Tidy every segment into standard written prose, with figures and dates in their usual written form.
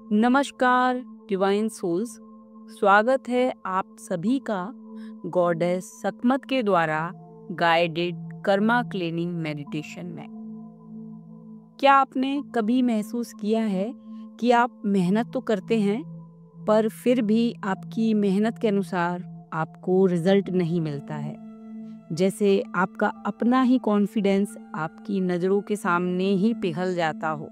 नमस्कार divine souls. स्वागत है आप सभी का गॉडेस सकमत के द्वारा गाइडेड कर्मा क्लीनिंग मेडिटेशन में। क्या आपने कभी महसूस किया है कि आप मेहनत तो करते हैं पर फिर भी आपकी मेहनत के अनुसार आपको रिजल्ट नहीं मिलता है? जैसे आपका अपना ही कॉन्फिडेंस आपकी नज़रों के सामने ही पिघल जाता हो।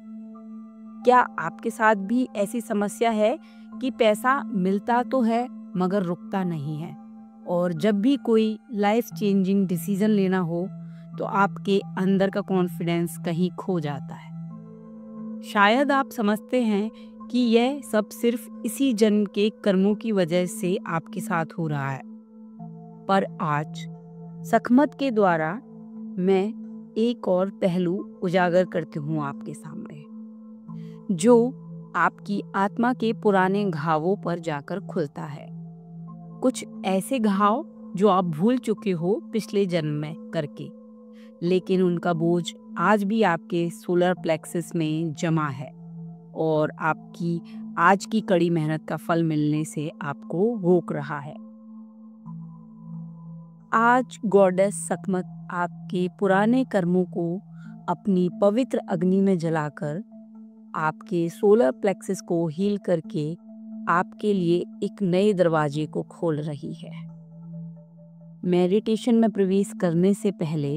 क्या आपके साथ भी ऐसी समस्या है कि पैसा मिलता तो है मगर रुकता नहीं है, और जब भी कोई लाइफ चेंजिंग डिसीजन लेना हो तो आपके अंदर का कॉन्फिडेंस कहीं खो जाता है? शायद आप समझते हैं कि यह सब सिर्फ इसी जन्म के कर्मों की वजह से आपके साथ हो रहा है। पर आज सकमत के द्वारा मैं एक और पहलू उजागर करती हूँ आपके सामने, जो आपकी आत्मा के पुराने घावों पर जाकर खुलता है। कुछ ऐसे घाव जो आप भूल चुके हो पिछले जन्म में करके, लेकिन उनका बोझ आज भी आपके सोलर प्लेक्सस में जमा है और आपकी आज की कड़ी मेहनत का फल मिलने से आपको रोक रहा है। आज गॉडेस सकमत आपके पुराने कर्मों को अपनी पवित्र अग्नि में जलाकर आपके सोलर प्लेक्सस को हील करके आपके लिए एक नए दरवाजे को खोल रही है। मेडिटेशन में प्रवेश करने से पहले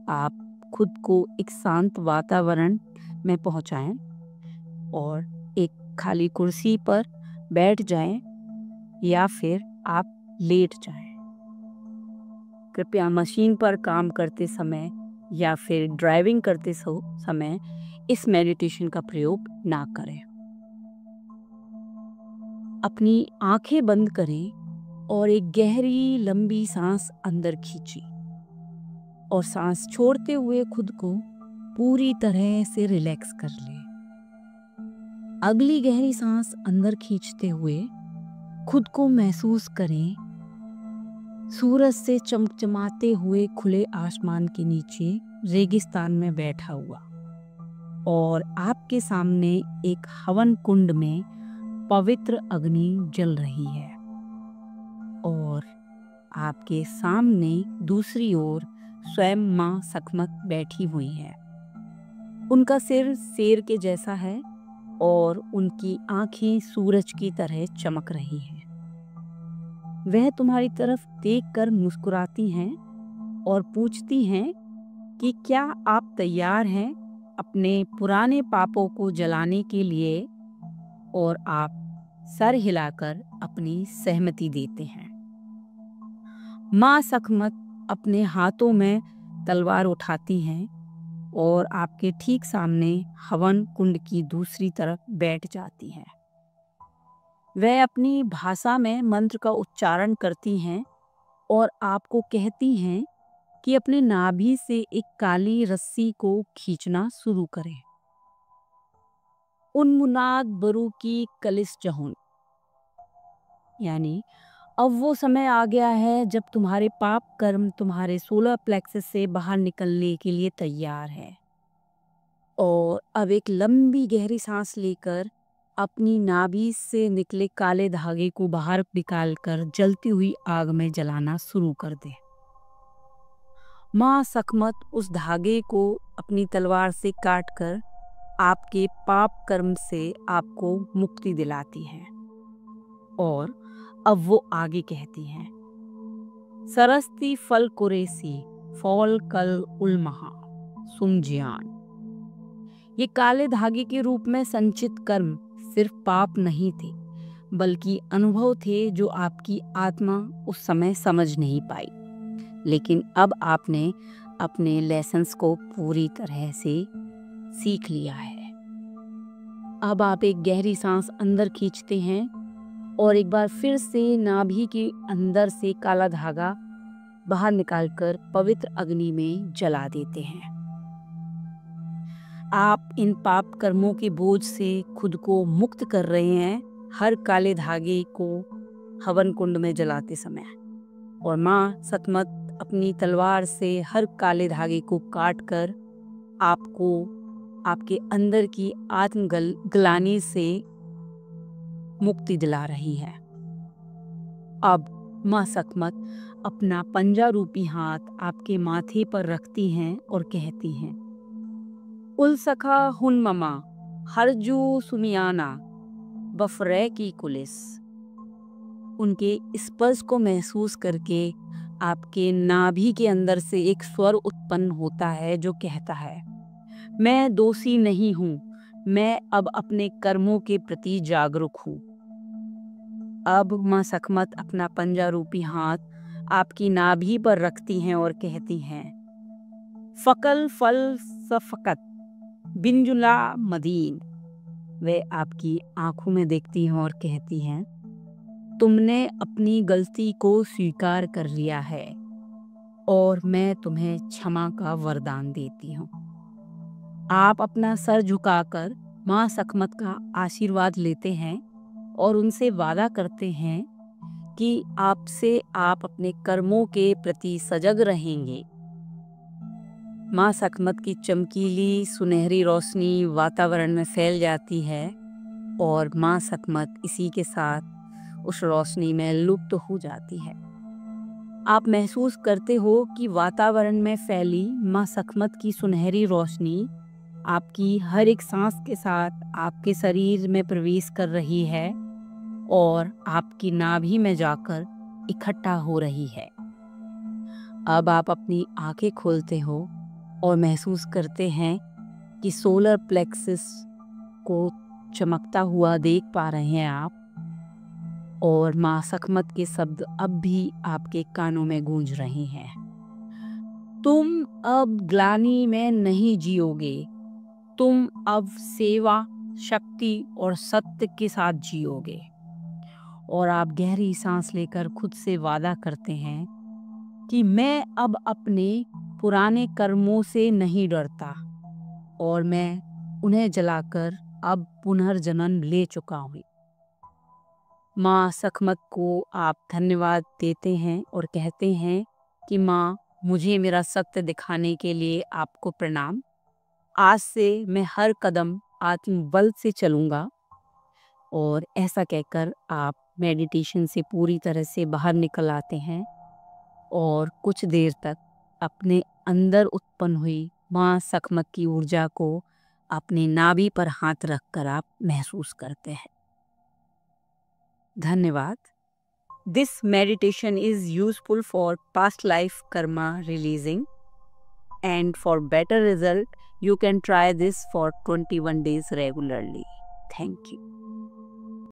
आप खुद को एक शांत वातावरण में पहुंचाएं और एक खाली कुर्सी पर बैठ जाएं या फिर आप लेट जाएं। कृपया मशीन पर काम करते समय या फिर ड्राइविंग करते समय इस मेडिटेशन का प्रयोग ना करें। अपनी आंखें बंद करें और एक गहरी लंबी सांस अंदर खींचिए और सांस छोड़ते हुए खुद को पूरी तरह से रिलैक्स कर लें। अगली गहरी सांस अंदर खींचते हुए खुद को महसूस करें सूरज से चमचमाते हुए खुले आसमान के नीचे रेगिस्तान में बैठा हुआ, और आपके सामने एक हवन कुंड में पवित्र अग्नि जल रही है और आपके सामने दूसरी ओर स्वयं माँ सकमत बैठी हुई है। उनका सिर शेर के जैसा है और उनकी आंखें सूरज की तरह चमक रही हैं। वह तुम्हारी तरफ देखकर मुस्कुराती हैं और पूछती हैं कि क्या आप तैयार हैं अपने पुराने पापों को जलाने के लिए, और आप सर हिलाकर अपनी सहमति देते हैं। माँ सकमत अपने हाथों में तलवार उठाती हैं और आपके ठीक सामने हवन कुंड की दूसरी तरफ बैठ जाती हैं। वह अपनी भाषा में मंत्र का उच्चारण करती हैं और आपको कहती हैं कि अपने नाभि से एक काली रस्सी को खींचना शुरू करें। उन्मुनाद बरू की कलिस जहुन, यानी अब वो समय आ गया है जब तुम्हारे पाप कर्म तुम्हारे सोलर प्लेक्सस से बाहर निकलने के लिए तैयार है। और अब एक लंबी गहरी सांस लेकर अपनी नाभि से निकले काले धागे को बाहर निकालकर जलती हुई आग में जलाना शुरू कर दे। माँ सकमत उस धागे को अपनी तलवार से काटकर आपके पाप कर्म से आपको मुक्ति दिलाती है। और अब वो आगे कहती हैं, सरस्ती फल कुरेसी फॉल कल उलमहा सुमजियान। ये काले धागे के रूप में संचित कर्म सिर्फ पाप नहीं थे, बल्कि अनुभव थे जो आपकी आत्मा उस समय समझ नहीं पाई। लेकिन अब आपने अपने लेसन्स को पूरी तरह से सीख लिया है। अब आप एक गहरी सांस अंदर खींचते हैं और एक बार फिर से नाभि के अंदर से काला धागा बाहर निकालकर पवित्र अग्नि में जला देते हैं। आप इन पाप कर्मों के बोझ से खुद को मुक्त कर रहे हैं हर काले धागे को हवन कुंड में जलाते समय। और माँ सकमत अपनी तलवार से हर काले धागे को काटकर आपको आपके अंदर की आत्मग्लानि से मुक्ति दिला रही है। अब माँ सकमत अपना पंजा रूपी हाथ आपके माथे पर रखती हैं और कहती हैं, उल सखा हुन ममा हरजू सुमियाना बफरे की कुलिस। उनके स्पर्श को महसूस करके आपके नाभि के अंदर से एक स्वर उत्पन्न होता है जो कहता है, मैं दोषी नहीं हूँ, मैं अब अपने कर्मों के प्रति जागरूक हूँ। अब माँ सकमत अपना पंजा रूपी हाथ आपकी नाभि पर रखती हैं और कहती हैं, फकल फल सफकत बिंजुला मदीन। वे आपकी आंखों में देखती हैं और कहती हैं, तुमने अपनी गलती को स्वीकार कर लिया है और मैं तुम्हें क्षमा का वरदान देती हूँ। आप अपना सर झुकाकर माँ सकमत का आशीर्वाद लेते हैं और उनसे वादा करते हैं कि आपसे आप अपने कर्मों के प्रति सजग रहेंगे। माँ सकमत की चमकीली सुनहरी रोशनी वातावरण में फैल जाती है और माँ सकमत इसी के साथ उस रोशनी में लुप्त हो जाती है। आप महसूस करते हो कि वातावरण में फैली माँ सकमत की सुनहरी रोशनी आपकी हर एक सांस के साथ आपके शरीर में प्रवेश कर रही है और आपकी नाभि में जाकर इकट्ठा हो रही है। अब आप अपनी आंखें खोलते हो और महसूस करते हैं कि सोलर प्लेक्सिस को चमकता हुआ देख पा रहे हैं आप, और माँ सकमत के शब्द अब भी आपके कानों में गूंज रहे हैं। तुम अब ग्लानि में नहीं जियोगे, तुम अब सेवा, शक्ति और सत्य के साथ जियोगे। और आप गहरी सांस लेकर खुद से वादा करते हैं कि मैं अब अपने पुराने कर्मों से नहीं डरता और मैं उन्हें जलाकर अब पुनर्जन्म ले चुका हूँ। माँ सकमत को आप धन्यवाद देते हैं और कहते हैं कि माँ, मुझे मेरा सत्य दिखाने के लिए आपको प्रणाम। आज से मैं हर कदम आत्मबल से चलूँगा। और ऐसा कहकर आप मेडिटेशन से पूरी तरह से बाहर निकल आते हैं और कुछ देर तक अपने अंदर उत्पन्न हुई माँ सकमत की ऊर्जा को अपने नाभि पर हाथ रखकर आप महसूस करते हैं। धन्यवाद। This meditation is useful for past life karma releasing, and for better result you can try this for 21 days regularly. Thank you.